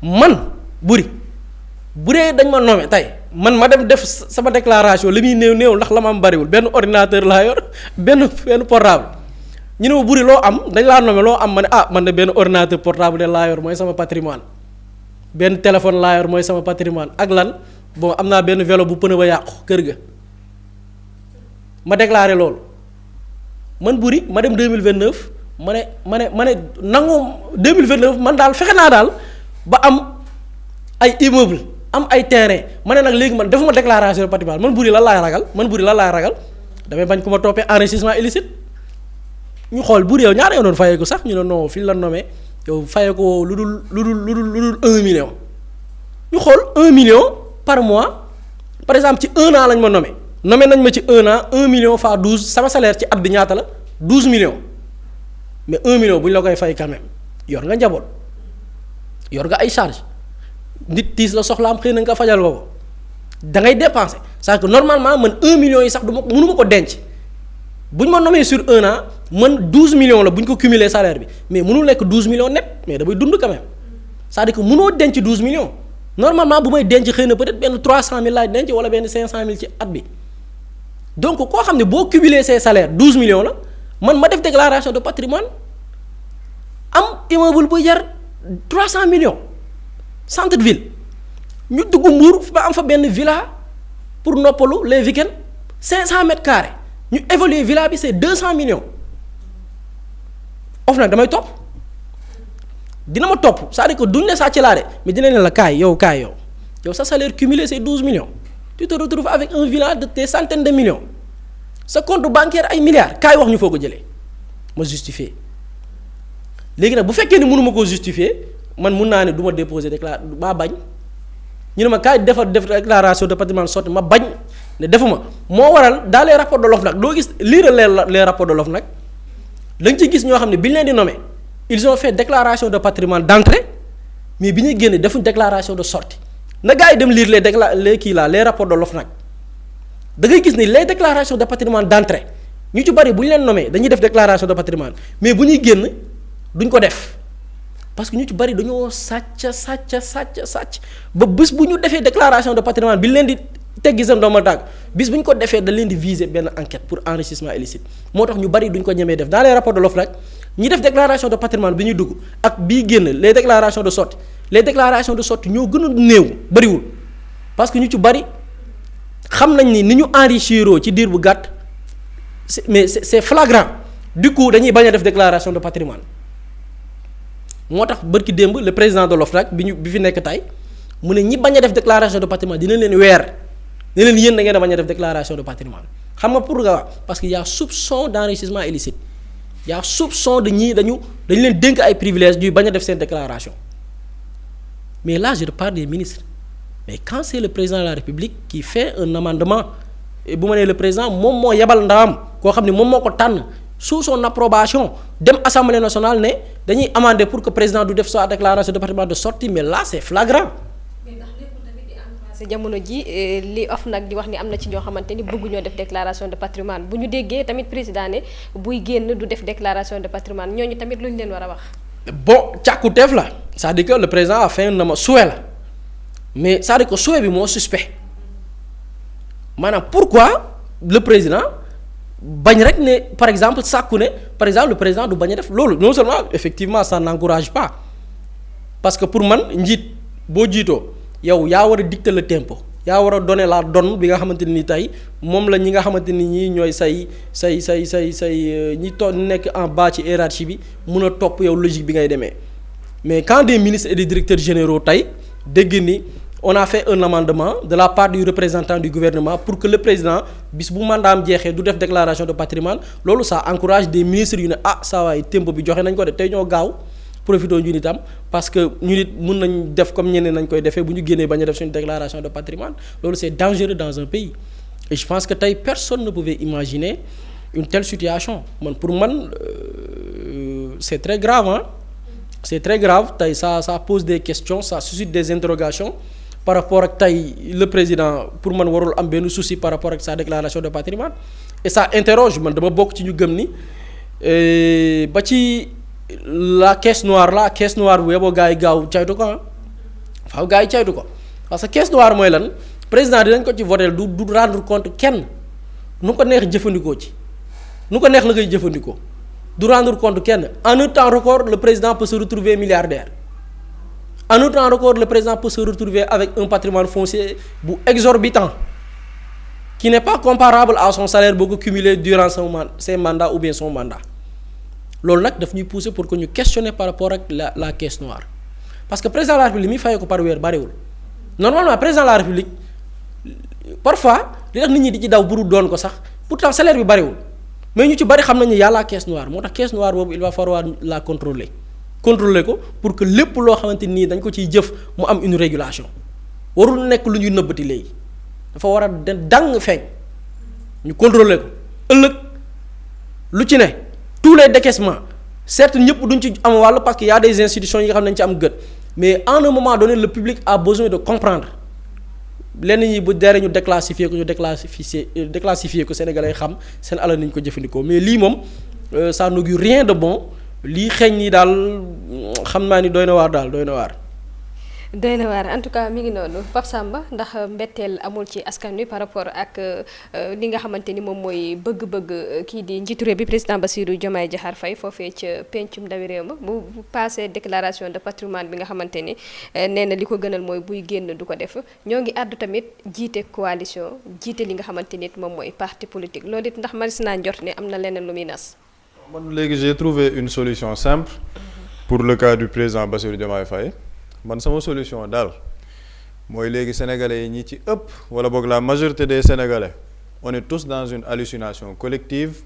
man Boury bu dee dañ ma nommé tey man ma dem def sama déclaration li muy néew ndax la ma am bariwul benn ordinateur laa yor benn portable ñu ne ma Boury loo am dañ laa nommé loo am ma ne man de benn ordinateur portable de laa yor mooy sama patrimoine benn téléphone laa yor mooy sama patrimoine ak lan bon am naa benn vélo bu pneu ba yàqu kër ga ma déclaré loolu man Boury ma dem 2029 ma ne nangu 2029 man daal fexe naa daal ba am ay immeuble am ay terrain ma ne nag léegi man defuma déclaration de patrimoine man Boury lan laay ragal damay bañ ko ma toppee enrichissement illicite ñu xool Boury yow ñaata yow doon fayee ko sax ñu ne non fi la nommé yow fayee ko lu dul 1 million ñu xool 1 million par mois par exemple ci 1 an lañ ma nommé nañ ma ci 1 an 1 million fois 12 sama salaire ci at bi ñaata la 12 millions mais 1 million bu ñu la koy fay quand même yor nga njaboot yor nga ay charge nit tiis la soxlaam xëy na nga fajal ko da ngay dépenser c'est-à-dire que normalement man 1 million yi sax mënu ma ko denc bu ñu ma nommé sur 1 an man 12 millions la bu ñu ko cumuler salaire bi mais mënul nekk 12 millions net mais damay dund quand même c'est-à-dire que mënoo denc 12 millions normalement bu may denc xëy na peut-être benn 300000 laay denc wala benn 500000 ci at bi donc koo xam ne boo cumuler ses salaires 12 millions la man ma def déclaration de patrimoine am immeuble bu jar 300 millions centre de ville ñu dugg Mbour ba am fa benn villa pour noppalu les week-ends 500 mètres carrés ñu évaluer villa bi c'est 200 millions of nag damay topp dina ma topp c'est-à-dire que duñ ne sàcc laa de mais dina ne la kaay yow sa salaire cumulé c'est 12 millions tu te retrouves avec un villa de des centaines de millions sa compte bancaire ay milliards kaay wax ñu foo ko jëlee ma justifier léegi nag bu fekkee ni mënuma koo justifier man mun naa ne du ma déposer maa bañ ñu ne ma kaay def déclaration de patrimoine sotti ma bañ ne defuma moo waral dans les rapports de l'OFNAC doo gis lire les rapports de l'OFNAC da nga ci gis ñoo xam ne bi ñu leen di nommer ils ont fait déclaration de patrimoine d'entrée mais bi ñuy génne defuñ déclaration de sortie na gars yi dem lire les rapports de l'OFNAC da ngay gis ni les déclarations de patrimoine d'entrée ñu ci bari bu ñu leen nommé dañuy def déclaration de patrimoine mais bu ñuy génn duñ ko def parce que ñu ci bari dañoo sàcc ba bés bu ñu defee déclaration de patrimoine bi leen di teggi seen doomu tàgg bis bu ñu ko defee da leen di viser benn enquête pour enrichissement illicite moo tax ñu bari duñ ko ñemee def dans les rapports de l'OFNAC ñi def déclaration de patrimoine bi ñuy dugg ak bii génn les déclarations de sortie ñoo gën a néew bariwul parce que ñu ci bari xam nañ ni ñu enrichiroo ci diir bu gàtt c'est flagrant du coup dañuy bañ a def déclaration de patrimoine moo tax bërki démb le président de l'OFNAC bi fi nekk tey mu ne ñi bañ a def déclaration de patrimoine dina leen weer ne leen yéen da ngeen a bañ a def déclaration de patrimoine xam nga pour nga wax parce que y a soupçon d'enrichissement illicite y a soupçon de ñii dañu leen dénk ay privilèges ñuy bañ a def seen déclaration mais là je parle des ministres mais quand c'est le président de la République qui fait un amendement bu ma nee le président moom moo yebal ndawam koo xam ne moom moo ko tànn sous son approbation dem assemblée nationale ne dañuy amender pour que président du def sa déclaration de patrimoine de sortie mais là c'est flagrant. mais ndax lépp tamit di encouragé jamono ji li OFNAC di wax ni am na ci ñoo xamante ni bëgguñoo def déclaration de patrimoine bu ñu déggee tamit président ne buy génn du def déclaration de patrimoine ñooñu tamit lu ñu leen war a wax. bon càkkuteef la c'est-à-dire que le président a fait na ma souhait la mais c'est-à-dire que souhait bi moo suspect maanaam pourquoi le président. bañ rek ne par exemple sàkku ne par exemple le président du bañ a def loolu non seulement effectivement ça n'encourage pas parce que pour man njiit boo jiitoo yow yaa war a dicter le tempo yaa war a donner la donne bi nga xamante ni tey moom la ñi nga xamante ni ñii ñooy say ñi nekk en bas ci hiérarchie bi mun a topp yow logique bi ngay demee mais quand des ministres et des directeurs généraux tey dégg ni on a fait un amendement de la part du représentant du gouvernement pour que le président bis bu mandaam jeexee du def déclaration de patrimoine loolu ça encourage des ministres yu ne saa waay tempo bi joxe nañ ko de tey ñoo gaaw profité ñu nitam parce que ñu nit mun nañ def comme ñeneen nañ koy defee bu ñu génnee bañ a def suñu déclaration de patrimoine loolu c'est dangereux dans un pays et je pense que tey personne ne pouvait imaginer une telle situation pour man c'est très grave c'est très grave tey ça pose des questions ça suscite des interrogations par rapport ak tey le président pour man warul am benn souci par rapport ak sa déclaration de patrimoine et ça interroge man dama bokk ci ñu gëm ni ba ci la caisse noire bu yeboo gars yi gaaw caytu ko faaw gars yi caytu ko parce que caisse noire mooy lan président dinañ ko ci voter du rendre compte kenn nu ko neex jëfandikoo ci nu ko neex la koy jëfandikoo du rendre compte kenn en un temps record le président peut se retrouver milliardaire en un temps record le président peut se retrouver avec un patrimoine foncier bu exorbitant qui n'est pas comparable à son salaire boo ko cumulé durant ses mandats ou bien son mandat loolu nag daf ñuy pousser pour que ñu questionner par rapport ak la caisse noire parce que président de la république li muy fayee ko par weer bariwul normalement président de la république parfois li tax nit ñi di ci daw buru doon ko sax pourtant salaire bi bariwul mais ñu ci bari xam nañu yàlla caisse noire moo tax caisse noire boobu il va falloir la contrôler ko pour que lépp loo xamante nii dañ ko ciy jëf mu am une régulation warul nekk lu ñuy nëbbati léegi dafa war a dang feeñ ñu contrôler ko ëllëg lu ci ne tous les décaissements certes ñëpp duñ ci am wàll parce que y a des institutions yi nga xam ne dañ ci am gët mais en un moment donné le public a besoin de comprendre lenn ñi bu dere ñu déclassifier ko Sénégalais xam seen alal nañ ko jëfandikoo mais lii moom ça n'augure rien de bon lii xeeñ ni daal xam naa ni doy na waar daal doy na waar. doy na waar en tout cas mi ngi noonu Pape Samba ndax mbetteel amul ci askan wi par rapport ak li nga xamante ni moom mooy bëgg-bëgg kii di njiitu réew bi président Bassirou Diomaye Diakhar Faye foofee ca pencum ndawi réew ma bu passé déclaration de patrimoine bi nga xamante ni nee na li ko gënal mooy buy génn du ko def ñoo ngi àddu tamit jiite coalition jiite li nga xamante ni moom mooy parti politique loolu it ndax maris naa njort ne am na leneen lu muy nas. man léegi j'ai trouvé une solution simple pour le cas du président Bassirou Diomaye Faye man sama solution daal mooy léegi sénégalais yi ñi ci ëpp wala boog la majorité des sénégalais on est tous dans une hallucination collective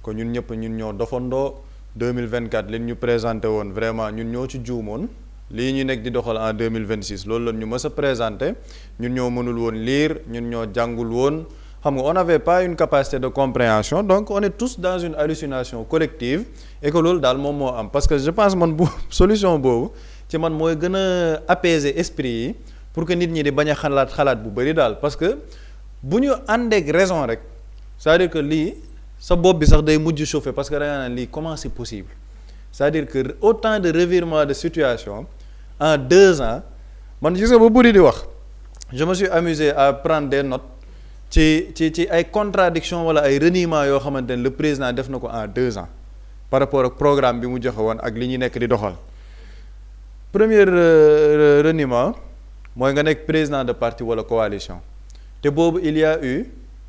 que ñun ñëpp ñun ñoo dofandoo 2024 li ñu présenté woon vraiment ñun ñoo ci juumoon lii ñu nekk di doxal en 2026 loolu la ñu mës a présenté ñun ñoo mënul woon lire ñun ñoo jàngul woon xam nga on n'avait pas une capacité de compréhension donc on est tous dans une hallucination collective et que loolu daal moom moo am parce que je pense man bu solution boobu ci man mooy gën a apaiser esprit yi pour que nit ñi di bañ a xalaat bu bari daal parce que bu ñu àndeek raison rek c'est-à-dire que lii sa bopp bi sax day mujj chauffer parce que da nga naan lii comment c'est possible c'est-à-dire que autant de revirement de situation en 2 ans man gis nga ba bëri di wax je me suis amusé à prendre des notes ci ay contradictions wala ay reniements yoo xamante ne le président def na ko en 2 ans par rapport ak programme bi mu joxe woon ak li ñu nekk di doxal premier reniement mooy nga nekk président de parti wala coalition te boobu il y a eu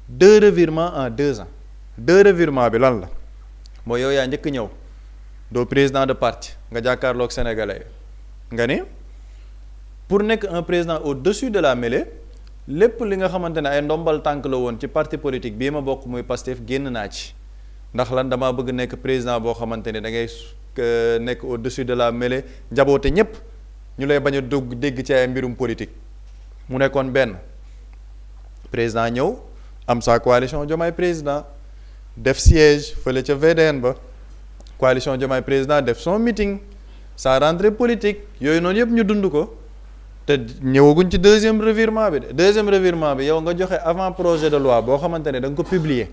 2 revirements en 2 ans 2 revirements bi lan la mooy yow yaa njëkk ñëw doo président de parti nga jàkkaarloog sénégalais nga ni pour nekk un président au-dessus de la mêlée lépp li nga xamante ne ay ndombal tànk la woon ci parti politique bii ma bokk muy Pastef génn naa ci ndax lan damaa bëgg nekk président boo xamante ne da ngay nekk au-dessus de la mêlée njaboote ñépp ñu lay bañ a dégg ci ay mbirum politique mu nekkoon benn président ñëw am sa coalition Diomaye président def siège fële ca VDN ba coalition Diomaye président def son meeting sa rentrée politique yooyu noonu yëpp ñu dund ko te ñëwaguñ ci deuxième revirement bi yow nga joxe avant projet de loi boo xamante ne da nga ko publier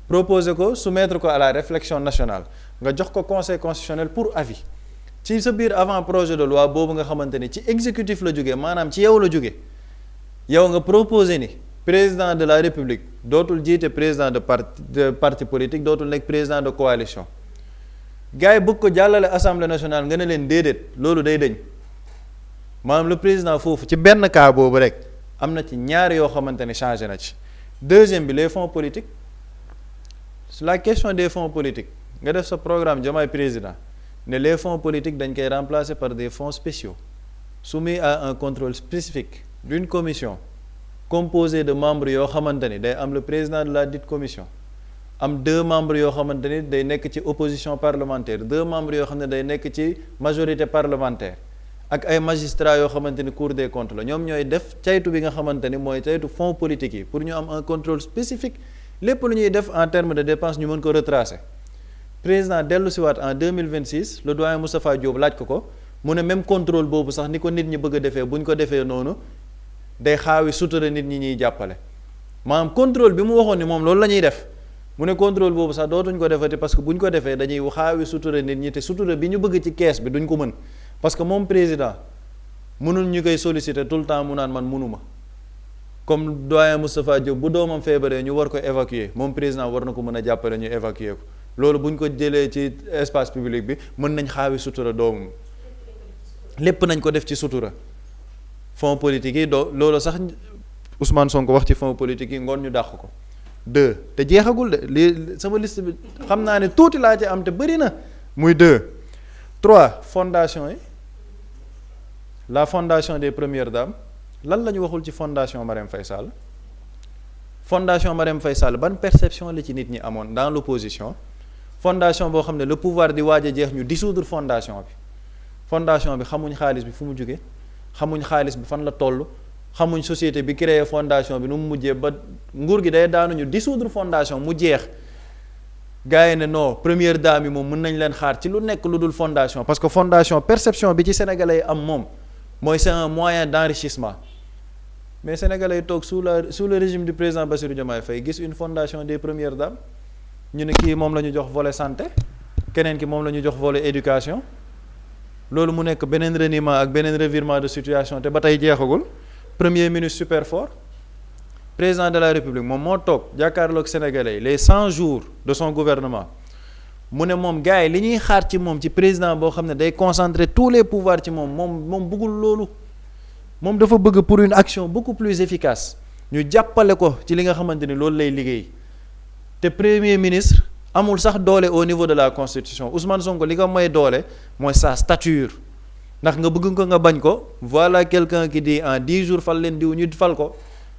proposer ko soumettre ko à la réflexion nationale nga jox ko conseil constitutionnel pour avis ci sa biir avant projet de loi boobu nga xamante ni ci exécutif la jógee maanaam ci yow la jóge yow nga proposer ni président de la république dootul jiite président de parti politique dootul nekk président de coalition gars yi bëgg ko jàllale assemblée nationale nga ne leen déedéet loolu day dëñ maanaam le président foofu ci benn cas boobu rek am na ci ñaar yoo xamante ne changé na ci deuxième bi les fonds politiques sur la question des fonds politiques nga def sa programme Diomaye président ne les fonds politiques dañ koy remplacer par des fonds spéciaux soumis à un contrôle spécifique d'une commission composée de membres yoo xamante ni day am le président de la dite commission am 2 membres yoo xamante ni day nekk ci opposition parlementaire 2 membres yoo xam ne day nekk ci majorité parlementaire ak ay magistrats yoo xamante ni cour des comptes la ñoom ñooy def caytu bi nga xamante ni mooy caytu fonds politique yi pour ñu am un contrôle spécifique lépp lu ñuy def en termes de dépenses ñu mën ko retracer président dellu si waat en 2026 le doyen Moustapha Diop laaj ko mu ne même contrôle boobu sax ni ko nit ñi bëgg a defee bu ñu ko defee noonu day xaawi sutura nit ñi ñuy jàppale maanaam contrôle bi mu waxoon ni moom loolu la ñuy def mu ne contrôle boobu sax dootuñ ko defati parce que bu ñu ko defee dañuy xaawi sutura nit ñi te sutura bi ñu bëgg ci kees bi duñ ko mën parce que moom président mënul ñu koy solliciter tout le temps mu naan man mënuma comme doyen Moustapha Diop bu doomam feebaree ñu war ko évacuer moom président war na ko mën a jàppale ñu évacuer ko loolu bu ñu ko jëlee ci espace public bi mën nañ xaawi sutura doomam lépp nañ ko def ci sutura fonds politique yi loolu sax Ousmane Sonko wax ci fonds politique yi ngoon ñu dàq ko 2 te jeexagul de lii sama liste bi xam naa ne tuuti laa ci am te bëri na muy 2 3 fondation yi la fondation des premières dames lan la ñu waxul ci fondation Marème Faye Sall fondation Marème Faye Sall ban perception la ci nit ñi amoon dans l'opposition fondation boo xam ne le pouvoir di waaj a jeex ñu dissoudre fondation bi xamuñ xaalis bi fu mu jóge xamuñ xaalis bi fan la toll xamuñ société bi créé fondation bi nu mu mujjee ba nguur gi day daanuñu dissoudre fondation mu jeex gars yi ne non première dame yi moom mën nañ leen xaar ci lu nekk lu dul fondation parce que fondation perception bi ci sénégalais yi am moom mooy c'est un moyen d'enrichissement mais sénégalais yi toog sous le régime du président Bassirou Diomaye Faye gis une fondation des premières dames ñu ne kii moom la ñu jox volet santé keneen ki moom la ñu jox volet éducation loolu mu nekk beneen reniement ak beneen revirement de situation te ba tey jeexagul premier ministre super fort président de la république moom moo toog jàkkaarloog sénégalais yi les 100 jours de son gouvernement mu ne moom gars yi li ñuy xaar ci moom ci président boo xam ne day concentrer tous les pouvoirs ci moom bëggul loolu moom dafa bëgg pour une action beaucoup plus efficace ñu jàppale ko ci li nga xamante ni loolu lay liggéey te premier ministre amul sax doole au niveau de la constitution Ousmane Sonko li ko may doole mooy sa stature ndax nga bëgg ko nga bañ ko voilà quelqu'un qui dit en 10 jours fal leen diw ñu fal ko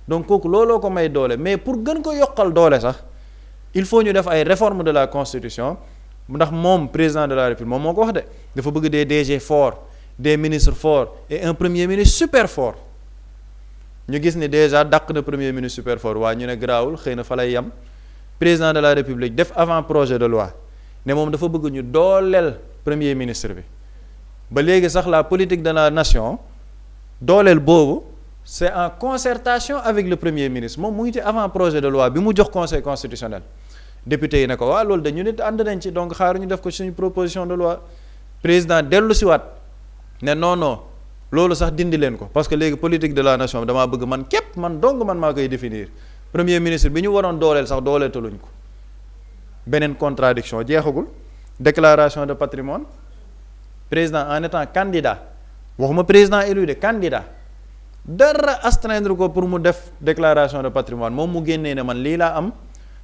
donc kooku looloo ko may doole mais pour gën ko yokkal doole sax il faut ñu def ay réformes de la constitution ndax moom président de la république moom moo ko wax de dafa bëgg des DG forts des ministres forts et un premier ministre super fort ñu gis ni déjà dàq na premier ministre super fort waaye ñu ne garaawul xëy na fa lay yem président de la république def avant projet de loi ne moom dafa bëgg ñu dooleel premier ministre bi ba léegi sax la politique de la nation dooleel boobu c'est en concertation avec le premier ministre moom mu ngi ci avant projet de loi bi mu jox conseil constitutionnel député yi ne ko waa loolu dañu nit ànd nañ ci donc xaaru ñu def ko suñu proposition de loi président dellu siwaat ne non loolu sax dindi leen ko parce que léegi politique de la nation damaa bëgg man képp man dong man maa koy définir premier ministre bi ñu waroon dooleel sax dooleetaluñ ko beneen contradiction jeexagul déclaration de patrimoine président en étant candidat waxuma président élu de candidat dara astreindre ko pour mu def déclaration de patrimoine moom mu génnee ne man lii laa am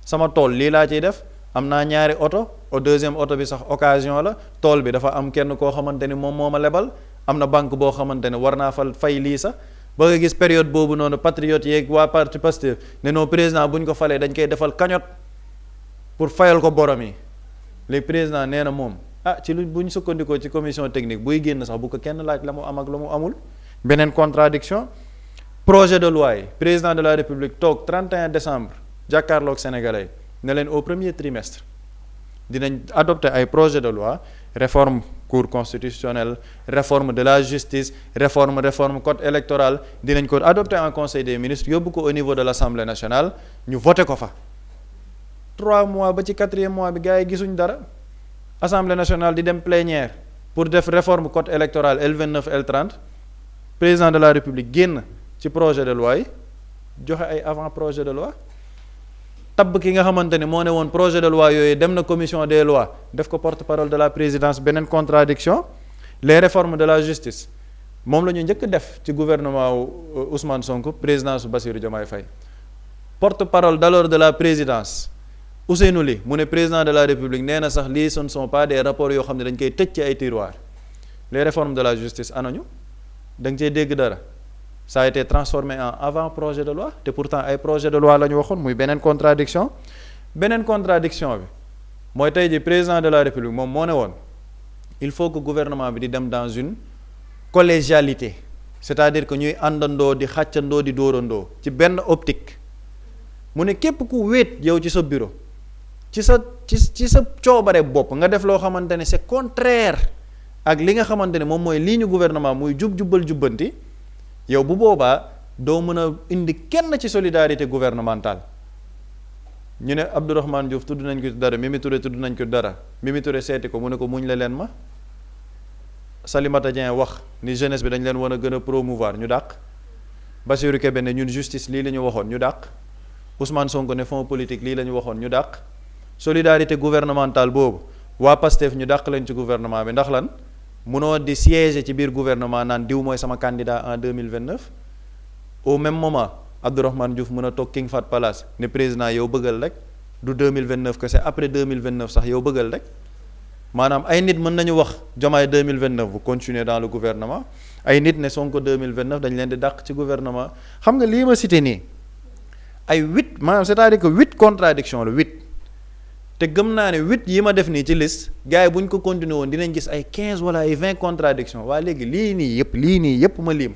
sama tool lii laa ciy def am naa ñaari oto au deuxième oto bi sax occasion la tool bi dafa am kenn koo xamante ni moom moo ma lebal am na banque boo xamante ne war naa fay lii sax ba nga gis période boobu noonu patriote yeeg waa parti Pastef ne non président bu ñu ko falee dañ koy defal cagnotte pour fayal ko borom yi léegi président nee na moom ci lu bu ñu sukkandikoo ci commission technique buy génn sax bu ko kenn laaj la mu am ak la mu amul beneen contradiction projet de loi yi président de la république toog 31 décembre jàkkaarloog sénégalais ne leen au premier trimestre dinañ adopter ay projet de loi réforme cour constitutionnelle réforme de la justice réforme code électoral dinañ ko adopter en conseil des ministres yóbbu ko au niveau de l'Assemblée nationale ñu voté ko fa 3 mois ba ci 4e mois bi gars yi gisuñ dara Assemblée nationale di dem plénière pour def réforme code électoral L29 L30 président de la république génn ci projet de loi yi joxe ay avant projet de loi tabb ki nga xamante ni moo ne woon projet de loi yooyu dem na commission des lois def ko porte-parole de la présidence beneen contradiction les réformes de la justice moom la ñu njëkk def ci gouvernement wu Ousmane Sonko présidence Bassirou Diomaye Faye porte-parole d'alors de la présidence Ousseynou Ly mu ne président de la république nee na sax lii ce ne sont pas des rapports yoo xam ne dañ koy tëj ci ay tiroirs les réformes de la justice anañu da nga cee dégg dara ça a été transformé en avant projet de loi te pourtant ay projet de loi la ñu waxoon muy beneen contradiction bi mooy tey ji président de la république moom moo ne woon il faut que gouvernement bi di dem dans une collégialité c'est-à-dire que ñuy àndandoo di xàccandoo di dóorandoo ci benn optique mu ne képp ku wéet yow ci sa bureau ci sa coobare bopp nga def loo xamante ne c'est contraire ak li nga xamante ne moom mooy ligne gouvernement muy jubbal jubbanti yow bu boobaa doo mën a indi kenn ci solidarité gouvernementale ñu ne Abdourahmane Diouf tudd nañ ko dara Mimi Touré tudd nañ ko dara Mimi Touré seeti ko mu ne ko muñ la leen ma Salimata Dieng wax ni jeunesse bi dañ leen war a gën a promouvoir ñu dàq Bassirou Kébé ne ñun justice lii la ñu waxoon ñu dàq Ousmane Sonko ne fonds politique lii la ñu waxoon ñu dàq solidarité gouvernementale boobu waa Pastef ñu dàq leen ci gouvernement bi ndax lan munoo di siéger ci biir gouvernement naan diw mooy sama candidat en 2029 au même moment Abdourahmane Diouf mën a toog King Fahd Palace ne président yow bëggal rek du 2029 que c'est après 2029 sax yow bëggal rek maanaam ay nit mën nañu wax Diomaye 2029 bu continuer dans le gouvernement ay nit ne Sonko 2029 dañ leen di dàq ci gouvernement xam nga lii ma cité nii ay 8 maanaam c'est-à-dire que 8 contradictions la 8 te gëm naa ne 8 yi ma def nii ci liste gars yi bu ñu ko continuer woon dinañ gis ay 15 wala ay 20 contradictions waa léegi lii nii yëpp ma lim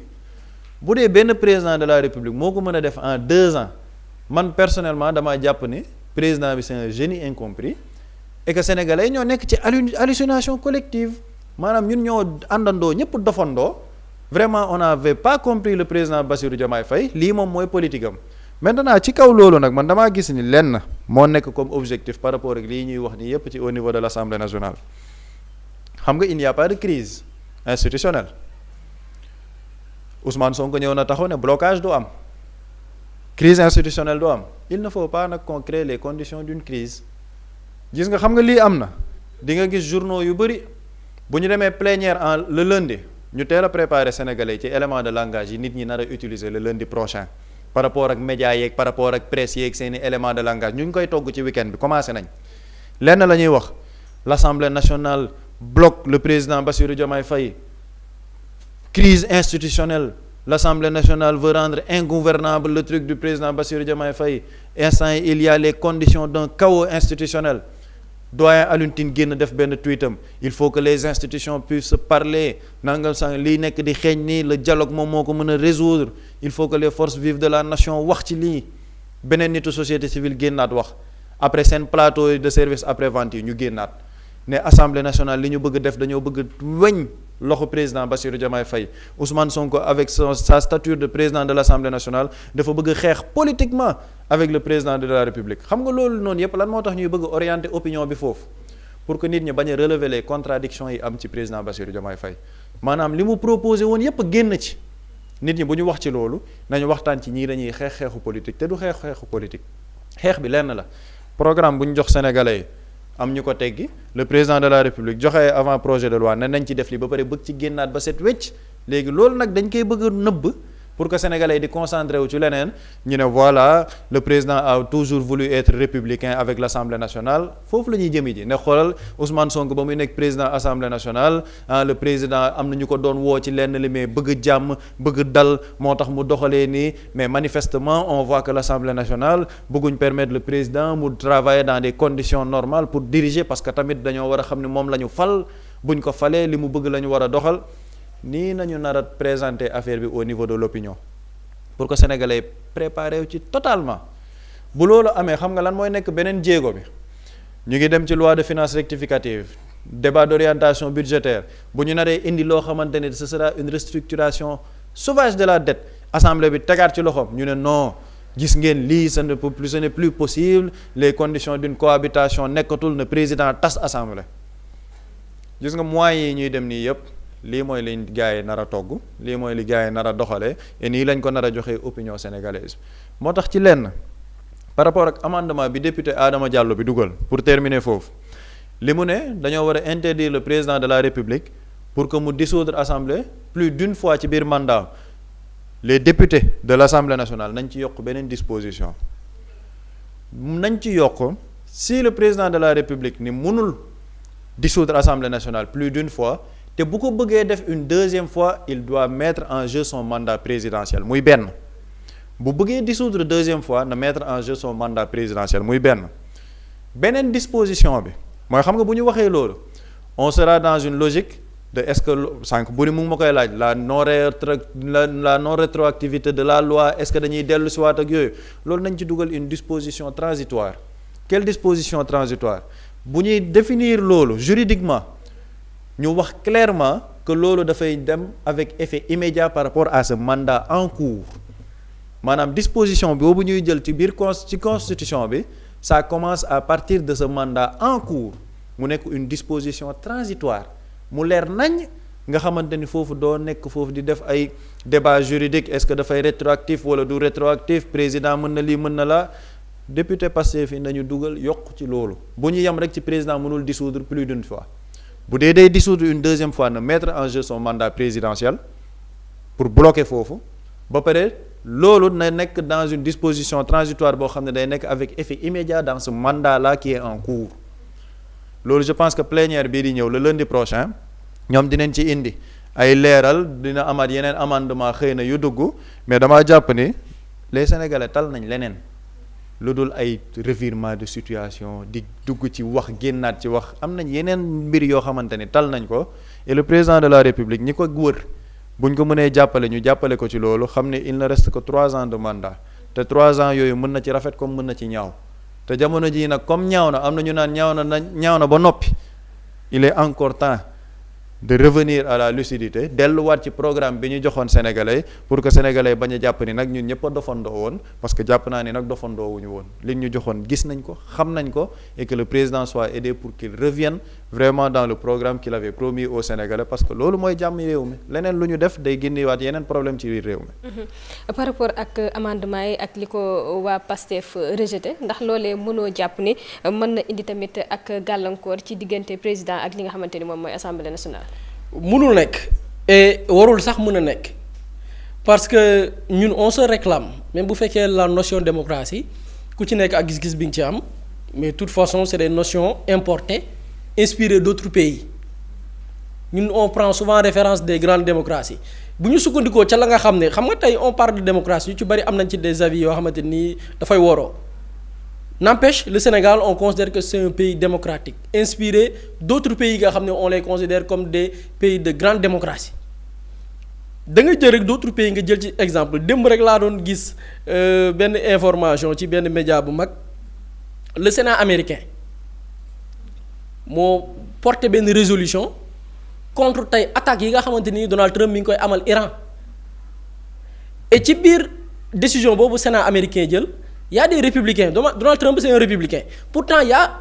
bu dee benn président de la République moo ko mën a def en 2 ans man personnellement damaa jàpp ni président bi c'est un génie incompris et que sénégalais ñoo nekk ci hallucination collective maanaam ñun ñoo àndandoo ñëpp dofandoo vraiment on n'avait pas compris le président Bassirou Diomaye Faye lii moom mooy politique am maintenant ci kaw loolu nag man damaa gis ni lenn moo nekk comme objectif par rapport ak lii ñuy wax ni yëpp ci au niveau de l'Assemblée nationale xam nga il n'y a pas de crise institutionnelle Ousmane Sonko ñëw na taxaw ne blocage du am crise institutionnelle du am il ne faut pas nag qu'on crée les conditions d'une crise gis nga xam nga lii am na di nga gis journaux yu bëri bu ñu demee plénière en le lundi ñu teel a préparer sénégalais ci élément de langage yi nit ñi nar a utiliser le lundi prochain par rapport ak médias yeeg par rapport ak presse yeeg seeni élément de langage ñu ngi koy togg ci week-end bi commencé nañ lenn la ñuy wax l'Assemblée nationale bloque le président Bassirou Diomaye Faye crise institutionnelle l'Assemblée nationale veut rendre ingouvernable le truc du président Bassirou Diomaye Faye instant il y a les conditions d'un chaos institutionnel doyen Alioune Tine génn def benn tweetam il faut que les institutions puissent se parler nangam sang lii nekk di xeeñ nii le dialogue moom moo ko mën a résoudre il faut que les forces vives de la nation wax ci lii beneen nitu société civile génnaat wax après seen plateau de service après-vente yi ñu génnaat ne assemblée nationale li ñu bëgg def dañoo bëgg weñ loxo président Bassirou Diomaye Faye Ousmane Sonko avec sa stature de président de l'Assemblée nationale dafa bëgg xeex politiquement avec le président de la République xam nga loolu noonu yëpp lan moo tax ñuy bëgg orienter opinion bi foofu pour que nit ñi bañ a relever les contradictions yi am ci président Bassirou Diomaye Faye maanaam li mu proposé woon yëpp génn ci nit ñi bu ñu wax ci loolu nañu waxtaan ci ñii dañuy xeexu politique te du xeexu politique xeex bi lenn la programme bu ñu jox sénégalais yi am ñu ko teggi le président de la république joxe avant projet de loi ne nañ ci def li ba pare bëgg ci génnaat ba set wecc léegi loolu nag dañ koy bëgg a nëbb pour que sénégalais di concentré wu ci leneen ñu ne voilà le président a toujours voulu être républicain avec l'Assemblée nationale foofu la ñuy jëmi ji ne xoolal Ousmane Sonko ba muy nekk président Assemblée nationale le président am na ñu ko doon woo ci lenn li mais bëgg jàmm bëgg dal moo tax mu doxalee nii mais manifestement on voit que l'Assemblée nationale bëgguñ permettre le président mu travailler dans des conditions normales pour diriger parce que tamit dañoo war a xam ne moom la ñu fal buñ ko falee li mu bëgg la ñu war a doxal nii nañu nar a présenter affaire bi au niveau de l'opinion pour que sénégalais préparé wu ci totalement bu loolu amee xam nga lan mooy nekk beneen jéego bi ñu ngi dem ci loi de finances rectificative débat d'orientation budgétaire bu ñu naree indi loo xamante ne ce sera une restructuration sauvage de la dette assemblée bi tegaat ci loxoom ñu ne non gis ngeen lii ce n'est plus possible les conditions d'une cohabitation nekkatul na président tas assemblée gis nga moyens yi ñuy dem nii yëpp lii mooy li gars yi nar a togg lii mooy li gars yi nar a doxalee et nii lañ ko nar a joxee opinion sénégalaise moo tax ci lenn par rapport ak amendement bi député Adama Diallo bi dugal pour terminer foofu li mu ne dañoo war a interdire le président de la République pour que mu dissoudre assemblée plus d'une fois ci biir mandat les députés de l'Assemblée nationale nañ ci yokk beneen disposition nañ ci yokk si le président de la République ni mënul dissoudre assemblée nationale plus d'une fois te bu ko bëggee def une deuxième fois il doit mettre en jeu son mandat présidentiel muy benn bu bëggee dissoudre deuxième fois na mettre en jeu son mandat présidentiel muy beneen disposition bi mooy xam nga bu ñu waxee loolu on sera dans une logique de est-ce que sànq bu ni mu ngi ma koy laaj la non rétroactivité de la loi est-ce que dañuy dellu si waat ak yooyu loolu nañ ci dugal une disposition transitoire quelle disposition transitoire bu ñuy définir loolu juridiquement ñu wax clairement que loolu dafay dem avec effet immédiat par rapport à ce mandat en cours maanaam disposition boobu ñuy jël ci biir ci constitution bi ça commence à partir de ce mandat en cours mu nekk une disposition transitoire mu leer nañ nga xamante ni foofu doo nekk foofu di def ay débat juridique est-ce que dafay rétroactif wala du rétroactif président mën na lii mën na laa député Pastef fi nañu dugal yokk ci loolu bu ñu yem rek ci président mënul dissoudre plus d'une fois bu dee day dissoudre une deuxième fois na mettre en jeu son mandat présidentiel pour bloquer foofu ba pare loolu na nekk dans une disposition transitoire boo xam ne day nekk avec effet immédiat dans ce mandat là qui est en cours loolu je pense que plénière bii di ñëw le lundi prochain ñoom dinañ ci indi ay leeral dina amaat yeneen amendement xëy na yu dugg mais damaa jàpp ni les sénégalais tal nañ leneen lu dul ay revirement de situation di dugg ci wax génnaat ci wax am nañ yeneen mbir yoo xamante ni tal nañ ko et le président de la république ñi ko wër buñ ko mënee jàppale ñu jàppale ko ci loolu xam ne il ne reste que 3 ans de mandat te 3 ans yooyu mën na ci rafet comme mën na ci ñaaw te jamono jii nag comme ñaaw na am na ñu naan ñaaw na ba noppi il est encore temps de revenir à la lucidité delluwaat ci programme bi ñu joxoon sénégalais pour que sénégalais bañ a jàpp ni nag ñun ñëpp a dofandoo woon parce que jàpp naa ni nag dofandoo wuñu woon li ñu joxoon gis nañ ko xam nañ ko et que le président soit aidé pour qu'il revienne vraiment dans le programme qu'il avait promis aux sénégalais parce que loolu mooy jàmm réew mi leneen lu ñu def day génnewaat yeneen problème ci biir réew mi. par rapport ak amendement yi ak li ko waa PASTEF rejeté ndax loolee mënoo jàpp ni mën na indi tamit ak gàllankoor ci diggante président ak li nga xamante ni moom mooy assemblée nationale. mënul nekk et warul sax mën a nekk parce que ñun on se réclame même bu fekkee la notion démocratie ku ci nekk ak gis-gis bi nga ci am mais de toute façon c'est des notions importées inspirées d'autres pays ñun on prend souvent référence des grandes démocraties bu ñu sukkandikoo ca la nga xam ne xam nga tey on parle de démocratie yu ci bari am nañ ci des avis yoo xamante nii dafay woroo n'empêche le Sénégal on considère que c'est un pays démocratique inspiré d'autres pays nga xam ne on les considère comme des pays de grande démocratie da nga jël rek d'autres pays nga jël ci exemple démb rek laa doon gis benn information ci benn média bu mag le Sénat américain moo porté benn résolution contre tey attaques yi nga xamante ni Donald Trump mi ngi koy amal Iran et ci biir décision boobu Sénat américain jël y a des républicains Donald Trump c'est un républicain pourtant y a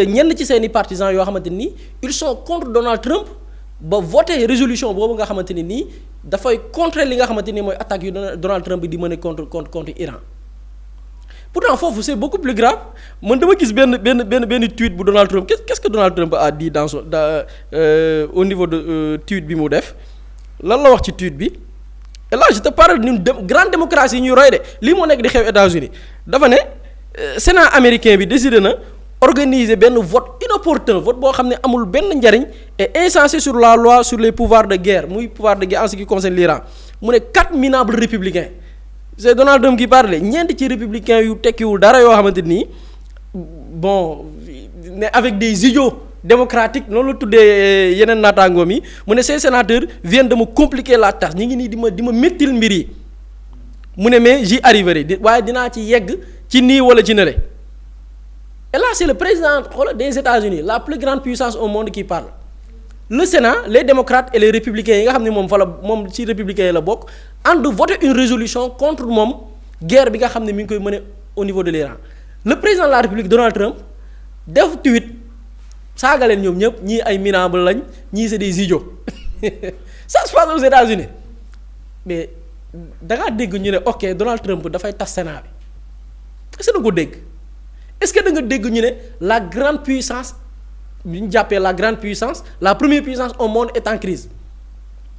ñenn ci seeni partisans yoo xamante ni ils sont contre Donald Trump ba voter résolution boobu nga xamante ni nii dafay contrer li nga xamante ni mooy attaques yu Donald Trump di mën a contre Iran pourtant foofu c'est beaucoup plus grave man dama gis benn tweet bu Donald Trump qu'est-ce que Donald Trump a dit au niveau de tweet bi mu def lan la wax ci tweet bi et là je te parle d'une grande démocratie yi ñuy roy de lii moo nekk di xew États-Unis dafa ne Sénat américain bi décidé na organiser benn vote inopportun vote boo xam ne amul benn njariñ et insensé sur la loi sur les pouvoirs de guerre muy pouvoir de guerre en ce qui concerne l'Iran mu ne 4 minables républicains c'est Donald Trump qui parle ñeent ci républicains yu tekkiwul dara yoo xamante nii bon ne avec des idiots démocratique noonu la tuddee yeneen naataangoom yi mu ne ces sénateurs viennent de me compliquer la tâche ñi ngi nii di ma méttil mbir yi mu ne mais j'y arriverai waaye dinaa ci yegg ci nii wala ci nële et là c'est le président des États-Unis la plus grande puissance au monde qui parle le Sénat les démocrates et les républicains yi nga xam ne moom ci républicains yi la bokk ànd voter une résolution contre moom guerre bi nga xam ne mi ngi koy mener au niveau de l'Iran le président de la République Donald Trump def tweet saaga leen ñoom ñëpp ñii ay minables lañ ñii c'est des idiots ça se passe aux États-Unis mais da ngaa dégg ñu ne ok Donald Trump dafay tas Sénat bi est-ce que da nga ko dégg est-ce que da nga dégg ñu ne la grande puissance bi ñu jàppee la grande puissance la première puissance au monde est en crise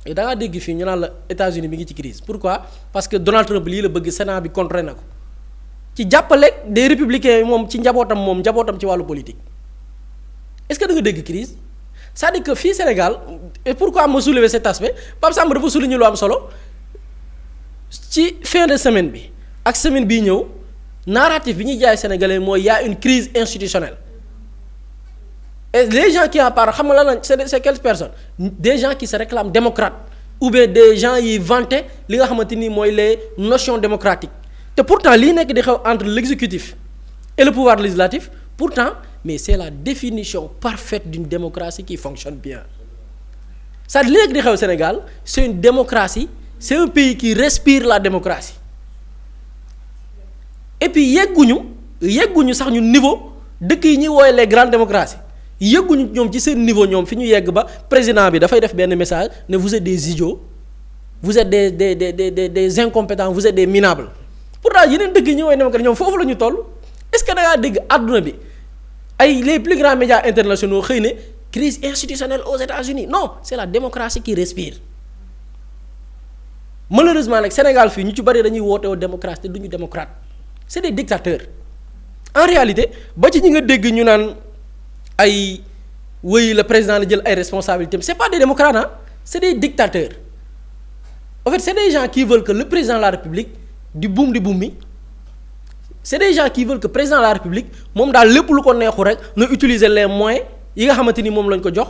et da ngaa dégg fii ñu naan la États-Unis mi ngi ci crise pourquoi parce que Donald Trump lii la bëgg Sénat bi contré na ko ci jàppale des républicains moom ci njabootam ci wàllu politique. Est-ce que da nga dégg crise c'est-à-dire que fii Sénégal et pourquoi ma soulever cet aspect Pape Samba dafa souligner lu am solo ci fin de semaine bi ak semaine bii ñëw narratif bi ñuy jaay sénégalais mooy y a une crise institutionnelle et les gens qui en parlent xam nga lan c'est quelles personnes des gens qui se réclament démocrates ou bien des gens yi vantent li nga xamante ni mooy les notions démocratiques te pourtant lii nekk di xew entre l'exécutif et le pouvoir législatif pourtant mais c'est la définition parfaite d'une démocratie qui fonctionne bien ça li nekk di xew Sénégal c'est une démocratie c'est un pays qui respire la démocratie et puis yegguñu sax ñu niveau dëkk yi ñuy woowe les grandes démocraties yëgguñu ñoom ci seen niveau ñoom fi ñu yegg ba président bi dafay def benn message ne vous êtes des idiots vous êtes des incompétents vous êtes des minables pourtant yeneen dëkk yi ñu woy démocrate ñoom foofu la ñu toll est-ce que da ngaa dégg àdduna bi ay les plus grands médias internationaux xëy ne crise institutionnelle aux États-Unis non c'est la démocratie qui respire malheureusement nag Sénégal fii ñu ci bari dañuy woote woo démocratie te duñu démocrate c'est des dictateurs en réalité ba ci ñi nga dégg ñu naan ay wëy le président la jël ay responsabilités c'est pas des démocrates ah c'est des dictateurs en fait c'est des gens qui veulent que le président de la République di buum mi c'est des gens qui veulent que président de la République moom daal lépp lu ko neexu rek na utiliser les moyens yi nga xamante ni moom lañ ko jox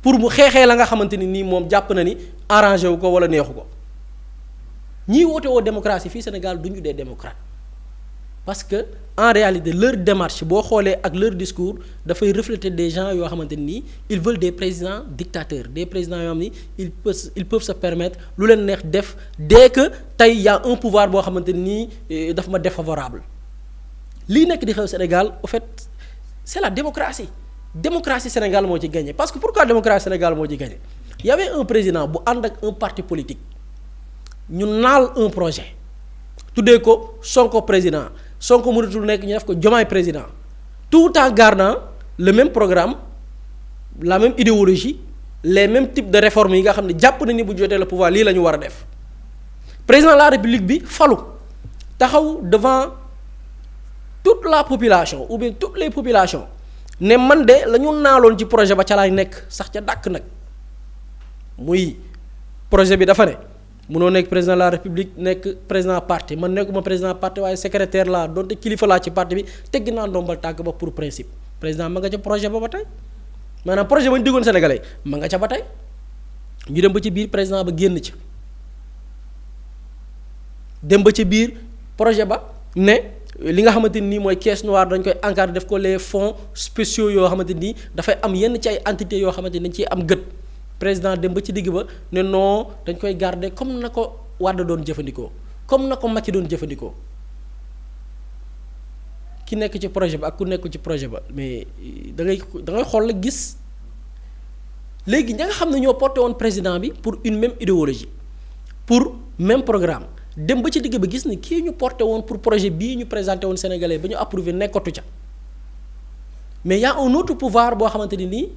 pour mu xeexee la nga xamante ni nii moom jàpp na ni arrangé wu ko wala neexu ko ñiy woote woo démocratie fii Sénégal duñu des démocrates parce que en réalité leur démarche boo xoolee ak leur discours dafay refléter des gens yoo xamante ni ils veulent des présidents dictateurs des présidents yoo xam ni ils peuvent se permettre lu leen neex def dès que tey y a un pouvoir boo xamante ni daf ma défavorable lii nekk di xew Sénégal au fait c'est la démocratie Sénégal moo ci gagné parce que pourquoi démocratie Sénégal moo ci gagné y avait un président bu ànd ak un parti politique ñu naal un projet tuddee ko Sonko président Sonko mënatul nekk ñu def ko Diomaye président tout en gardant le même programme la même idéologie les mêmes types de réformes yi nga xam ne jàpp na ni bu jotee le pouvoir lii la ñu war a def président de la République bi falu taxaw devant toute la population ou bien toutes les populations ne man de la ñu naaloon ci projet ba ca laay nekk sax ca dàkk nag muy projet bi dafa ne munoo nekk président de la République nekk président parti man nekkuma président parti waaye secrétaire laa donte kilifa laa ci parti bi teggi naa ndombal tàgg ba pour principe président ma nga ca projet ba tey maanaam projet ba ñu diggoon sénégalais ma nga ca ba tey ñu dem ba ci biir président ba génn ca dem ba ci biir projet ba ne li nga xamante ni mooy caisse noire dañ koy encadrer def ko les fonds spéciaux yoo xamante ni dafay am yenn ci ay entités yoo xamante ni dañ ciy am gët président dem ba ci digg ba ne non dañ koy garder comme na ko Wade doon jëfandikoo comme na ko Macky doon jëfandikoo ki nekk ci projet ba ak ku nekk ci projet ba mais da ngay xool la gis léegi ña nga xam ne ñoo porté woon président bi pour une même idéologie pour même programme dem ba ci digg ba gis ni kii ñu porté woon pour projet bii ñu présenté woon Sénégalais ba ñu approuvé nekkatu ca mais y a un autre pouvoir boo xamante ni nii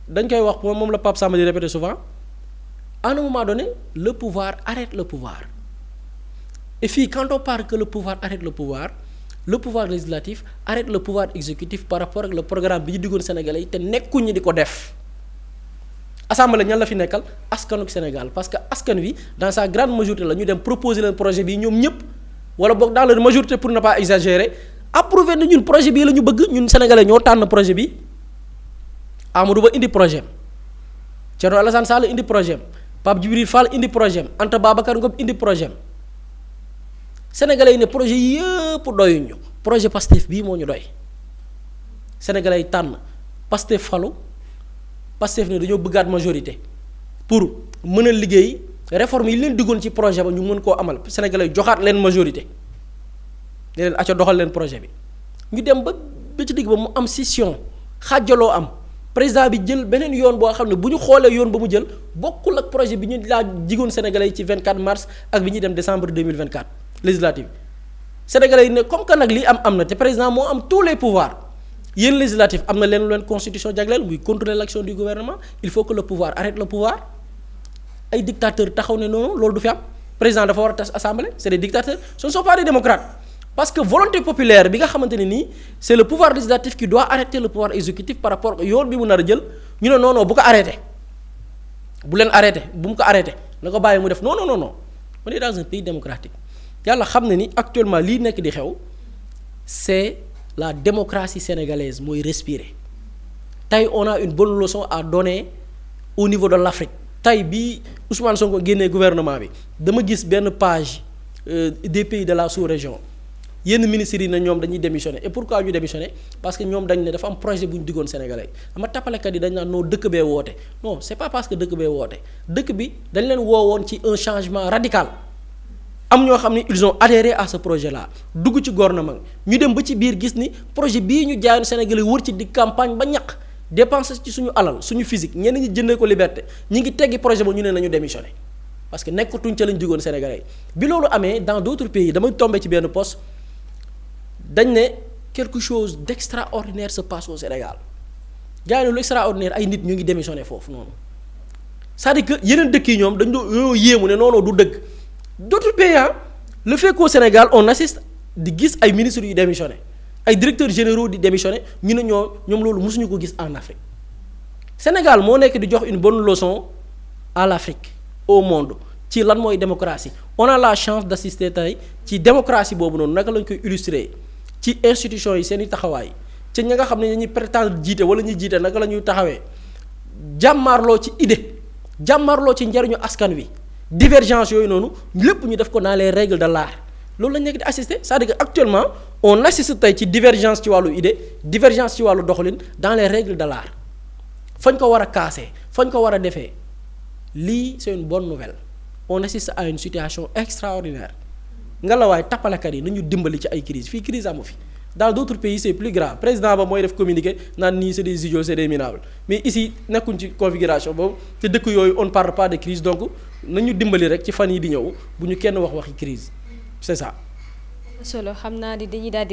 dañ koy wax moom la Pape Samba di répéter souvent à un moment donné le pouvoir arrête le pouvoir et puis quand on parle que le pouvoir arrête le pouvoir législatif arrête le pouvoir exécutif par rapport ak le programme bi ñu diggoon Sénégalais yi te nekkuñu di ko def assemblée ñan la fi nekkal askanu Sénégal parce que askan wi dans sa grande majorité la ñu dem proposer leen projet bi ñoom ñëpp wala boog dans leur majorité pour ne pas exagérer approuver na ñun projet bii la ñu bëgg ñun Sénégalais ñoo tànn projet bi Amadou Ba indi projet am Thierno Alassane Sall indi projet am Pape Djibril Fall indi projet am Anta Babacar Ngom indi projet am Sénégalais yi ne projet yëpp doyuñu projet Pastef bii moo ñu doy Sénégalais yi tànn Pastef falu Pastef ne dañoo bëggaat majorité pour mën a liggéey réforme yi leen diggoon ci projet ba ñu mën koo amal Sénégalais yi joxaat leen majorité ne leen acca doxal leen projet bi ñu dem ba ci digg ba mu am scission xaajaloo am président bi jël beneen yoon boo xam ne bu ñu xoolee yoon ba mu jël bokkul ak projet bi ñu laa jigoon Sénégalais yi ci 24 mars ak bi ñuy dem décembre 2024 législative Sénégalais yi ne comme que nag lii am na te président moo am tous les pouvoirs yéen législatif am na leen lu leen constitution jagleel muy contrôler l'action du gouvernement il faut que le pouvoir arrête le pouvoir ay dictateurs taxaw ne non loolu du fi am président dafa war a tas assemblée c'est des dictateurs ce ne sont pas des démocrates parce que volonté populaire bi nga xamante ne nii c'est le pouvoir législatif qui doit arrêter le pouvoir exécutif par rapport ak yoon bi mu nar a jël ñu ne non bu ko arrêté bu leen arrêté bu mu ko arrêté na ko bàyyi mu def non on est dans un pays démocratique yàlla xam ne ni actuellement lii nekk di xew c'est la démocratie sénégalaise mooy respirer tey on a une bonne leçon à donner au niveau de l'Afrique tey bi Ousmane Sonko génnee gouvernement bi dama gis benn page des pays de la sous-région yenn ministres yi na ñoom dañuy démissionner et pourquoi ñu démissionner parce que ñoom dañ ne dafa am projet bu ñu diggoon Sénégalais ama tappalekat yi dañ naan non dëkk bee woote non c'est pas parce que dëkk bee woote dëkk bi dañ leen woowoon ci un changement radical am ñoo xam ne ils ont adhéré à ce projet là dugg ci gouvernement ñu dem ba ci biir gis ni projet bii ñu jaayoon Sénégalais wër ci di campagne ba ñaq dépenser ci suñu alal suñu physique ñenn ñi jëndee ko liberté ñi ngi teggi projet ba ñu ne nañu démissionné parce que nekkatuñ ca lañ digoon Sénégalais bi loolu amee dans d'autres pays damay tombé ci benn poste dañ ne quelque chose d'extraordinaire se passe au Sénégal gars yi lu extraordinaire ay nit ñu ngi démissionné foofu noonu c'est-à-dire que yeneen dëkk yi ñoom dañ doon yéemu ne non du dëgg d'autres pays le fait qu'au Sénégal on assiste di gis ay ministres yu démissionné ay directeurs généraux di démissionné ñu ne ñoom loolu mosuñu ko gis en Afrique Sénégal moo nekk di jox une bonne leçon à l'Afrique au monde ci lan mooy démocratie on a la chance d'assister tey ci démocratie boobu noonu naka lañ koy illustrer ci institutions yi seen i taxawaay ci ñi nga xam ne dañuy prétendre jiite wala ñuy jiite naka la ñuy taxawee jàmmaarloo ci idée jàmmaarloo ci njariñu askan wi divergence yooyu noonu lépp ñu def ko dans les règles de l'art loolu la ñu nekk di assister c'est-à-dire que actuellement on assiste tey ci divergence ci wàllu idée divergence ci wàllu doxalin dans les règles de l'art fañ ko war a casser fañ ko war a defee lii c'est une bonne nouvelle on assiste à une situation extraordinaire nga la waay tappalekat yi nañu dimbali ci ay crise fii crise amu fi dans d'autres pays c'est plus grave président ba mooy def communiqué naan nii c'est des idiots c'est des minables mais ici nekkuñ ci configuration boobu te dëkk yooyu on ne parle pas de crise donc nañu dimbali rek ci fan yi di ñëw bu ñu kenn waxi crise c'est ça. solo xam naa di dañuy daal di